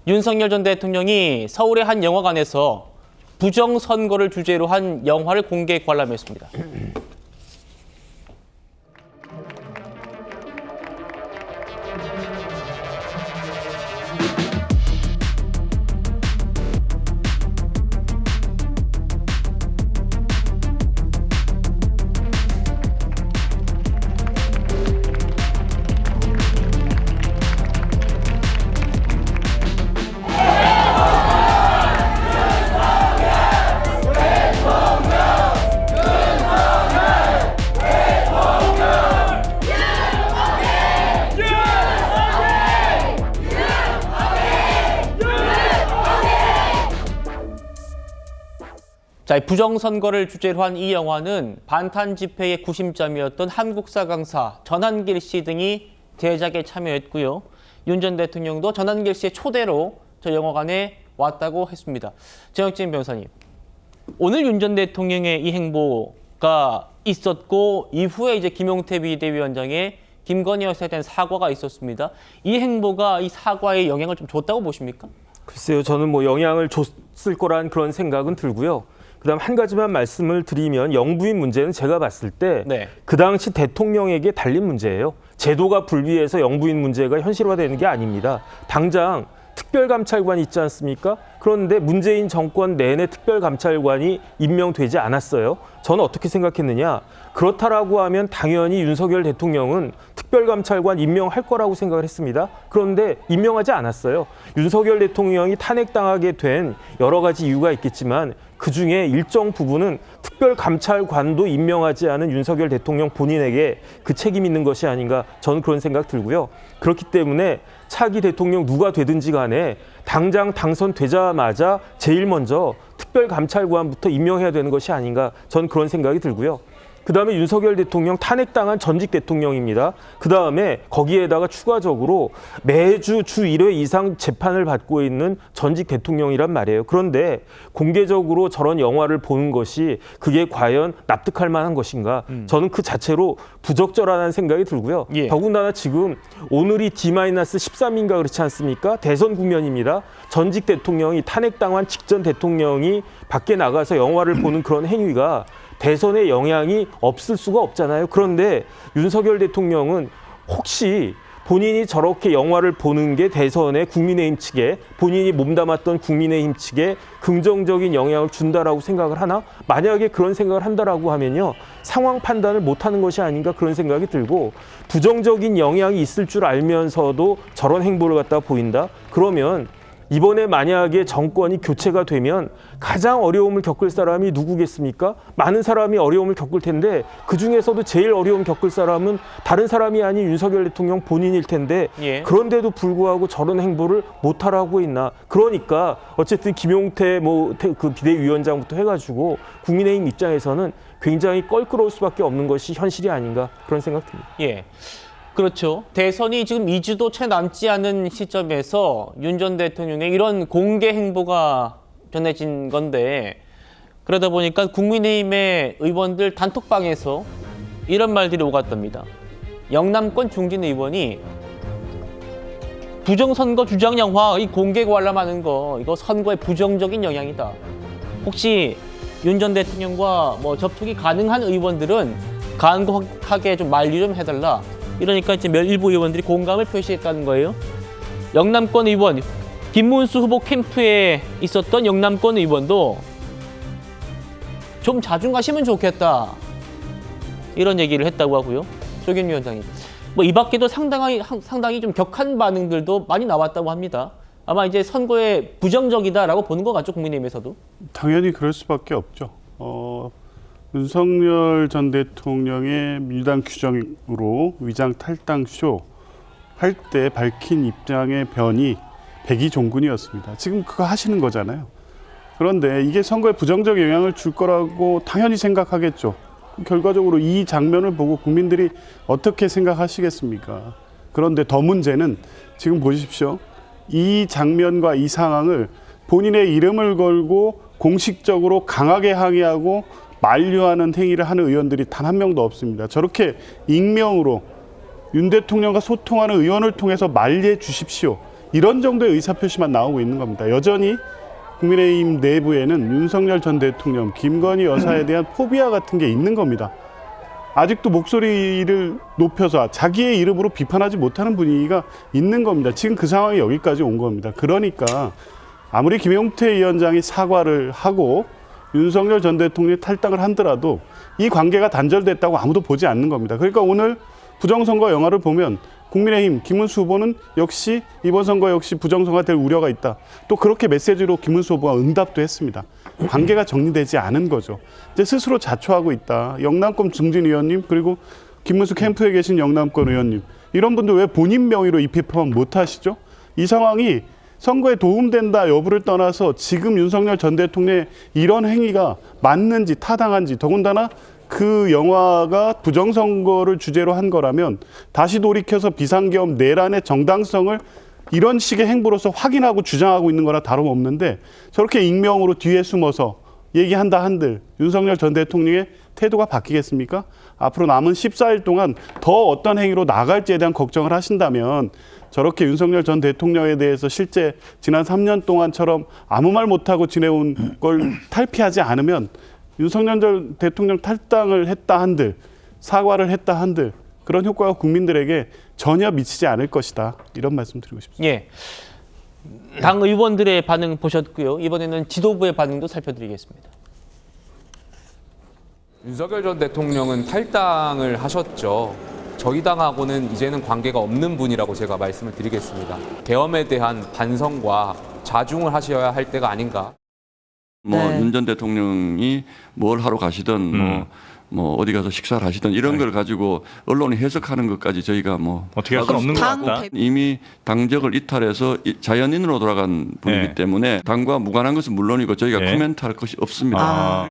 윤석열 전 대통령이 서울의 한 영화관에서 부정선거를 주제로 한 영화를 공개 관람했습니다. 자, 부정선거를 주제로 한 이 영화는 반탄 집회의 구심점이었던 한국사 강사 전한길 씨 등이 제작에 참여했고요. 윤 전 대통령도 전한길 씨의 초대로 저 영화관에 왔다고 했습니다. 정혁진 변호사님, 오늘 윤 전 대통령의 이 행보가 있었고 이후에 이제 김용태 비대위원장의 김건희 여사에 대한 사과가 있었습니다. 이 행보가 이 사과에 영향을 좀 줬다고 보십니까? 글쎄요, 저는 뭐 영향을 줬을 거란 그런 생각은 들고요. 그다음 한 가지만 말씀을 드리면 영부인 문제는 제가 봤을 때 그 당시 대통령에게 달린 문제예요. 제도가 불비해서 영부인 문제가 현실화되는 게 아닙니다. 당장 특별감찰관이 있지 않습니까? 그런데 문재인 정권 내내 특별감찰관이 임명되지 않았어요. 저는 어떻게 생각했느냐? 그렇다라고 하면 당연히 윤석열 대통령은 특별감찰관 임명할 거라고 생각을 했습니다. 그런데 임명하지 않았어요. 윤석열 대통령이 탄핵당하게 된 여러 가지 이유가 있겠지만 그중에 일정 부분은 특별감찰관도 임명하지 않은 윤석열 대통령 본인에게 그 책임이 있는 것이 아닌가, 저는 그런 생각 들고요. 그렇기 때문에 차기 대통령 누가 되든지 간에 당장 당선되자마자 제일 먼저 특별감찰관부터 임명해야 되는 것이 아닌가, 저는 그런 생각이 들고요. 그다음에 윤석열 대통령 탄핵당한 전직 대통령입니다. 그다음에 거기에다가 추가적으로 매주 주 1회 이상 재판을 받고 있는 전직 대통령이란 말이에요. 그런데 공개적으로 저런 영화를 보는 것이 그게 과연 납득할 만한 것인가? 저는 그 자체로 부적절하다는 생각이 들고요. 더군다나 지금 오늘이 D-13인가 그렇지 않습니까? 대선 국면입니다. 전직 대통령이 탄핵당한 직전 대통령이 밖에 나가서 영화를 보는 그런 행위가 대선에 영향이 없을 수가 없잖아요. 그런데 윤석열 대통령은 혹시 본인이 저렇게 영화를 보는 게 대선에 국민의힘 측에, 본인이 몸담았던 국민의힘 측에 긍정적인 영향을 준다라고 생각을 하나? 만약에 그런 생각을 한다라고 하면요, 상황 판단을 못하는 것이 아닌가, 그런 생각이 들고, 부정적인 영향이 있을 줄 알면서도 저런 행보를 갖다 보인다? 그러면 이번에 만약에 정권이 교체가 되면 가장 어려움을 겪을 사람이 누구겠습니까? 많은 사람이 어려움을 겪을 텐데 그중에서도 제일 어려움 겪을 사람은 다른 사람이 아닌 윤석열 대통령 본인일 텐데 그런데도 불구하고 저런 행보를 못하라고 있나? 그러니까 어쨌든 김용태 그 비대위원장부터 해가지고 국민의힘 입장에서는 굉장히 껄끄러울 수밖에 없는 것이 현실이 아닌가, 그런 생각 듭니다. 그렇죠. 대선이 지금 2주도 채 남지 않은 시점에서 윤 전 대통령의 이런 공개 행보가 전해진 건데, 그러다 보니까 국민의힘의 의원들 단톡방에서 이런 말들이 오갔답니다. 영남권 중진 의원이 부정선거 주장 영화 이 공개 관람하는 거, 이거 선거에 부정적인 영향이다. 혹시 윤 전 대통령과 접촉이 가능한 의원들은 간곡하게 좀 만류 좀 해달라. 이러니까 이제 일부 의원들이 공감을 표시했다는 거예요. 영남권 의원, 김문수 후보 캠프에 있었던 영남권 의원도 좀 자중 가시면 좋겠다, 이런 얘기를 했다고 하고요. 조경 위원장님, 이 밖에도 상당히 좀 격한 반응들도 많이 나왔다고 합니다. 아마 이제 선거에 부정적이다라고 보는 것 같죠, 국민의힘에서도? 당연히 그럴 수밖에 없죠. 윤석열 전 대통령의 민주당 규정으로 위장 탈당 쇼 할 때 밝힌 입장의 변이 백의종군이었습니다. 지금 그거 하시는 거잖아요. 그런데 이게 선거에 부정적 영향을 줄 거라고 당연히 생각하겠죠. 결과적으로 이 장면을 보고 국민들이 어떻게 생각하시겠습니까? 그런데 더 문제는 지금 보십시오. 이 장면과 이 상황을 본인의 이름을 걸고 공식적으로 강하게 항의하고 만류하는 행위를 하는 의원들이 단 한 명도 없습니다. 저렇게 익명으로 윤 대통령과 소통하는 의원을 통해서 만류해 주십시오. 이런 정도의 의사표시만 나오고 있는 겁니다. 여전히 국민의힘 내부에는 윤석열 전 대통령, 김건희 여사에 대한 포비아 같은 게 있는 겁니다. 아직도 목소리를 높여서 자기의 이름으로 비판하지 못하는 분위기가 있는 겁니다. 지금 그 상황이 여기까지 온 겁니다. 그러니까 아무리 김용태 위원장이 사과를 하고 윤석열 전 대통령이 탈당을 하더라도 이 관계가 단절됐다고 아무도 보지 않는 겁니다. 그러니까 오늘 부정선거 영화를 보면 국민의힘 김문수 후보는 역시 이번 선거 역시 부정선거가 될 우려가 있다. 또 그렇게 메시지로 김문수 후보가 응답도 했습니다. 관계가 정리되지 않은 거죠. 이제 스스로 자초하고 있다. 영남권 중진 의원님 그리고 김문수 캠프에 계신 영남권 의원님 이런 분들 왜 본인 명의로 이 비판 못 하시죠? 이 상황이 선거에 도움된다 여부를 떠나서 지금 윤석열 전 대통령의 이런 행위가 맞는지 타당한지 더군다나 그 영화가 부정선거를 주제로 한 거라면 다시 돌이켜서 비상계엄 내란의 정당성을 이런 식의 행보로서 확인하고 주장하고 있는 거나 다름없는데 저렇게 익명으로 뒤에 숨어서 얘기한다 한들 윤석열 전 대통령의 태도가 바뀌겠습니까? 앞으로 남은 14일 동안 더 어떤 행위로 나갈지에 대한 걱정을 하신다면 저렇게 윤석열 전 대통령에 대해서 실제 지난 3년 동안처럼 아무 말 못하고 지내온 걸 탈피하지 않으면 윤석열 전 대통령 탈당을 했다 한들 사과를 했다 한들 그런 효과가 국민들에게 전혀 미치지 않을 것이다. 이런 말씀 드리고 싶습니다. 예. 당 의원들의 반응 보셨고요. 이번에는 지도부의 반응도 살펴드리겠습니다. 윤석열 전 대통령은 탈당을 하셨죠. 저희 당하고는 이제는 관계가 없는 분이라고 제가 말씀을 드리겠습니다. 계엄에 대한 반성과 자중을 하셔야 할 때가 아닌가. 윤 전 대통령이 뭘 하러 가시든 뭐 어디 가서 식사를 하시든 이런 걸 가지고 언론이 해석하는 것까지 저희가 어떻게 할 수는 없는 것 같다. 이미 당적을 이탈해서 자연인으로 돌아간 분이기 때문에 당과 무관한 것은 물론이고 저희가 코멘트할 것이 없습니다.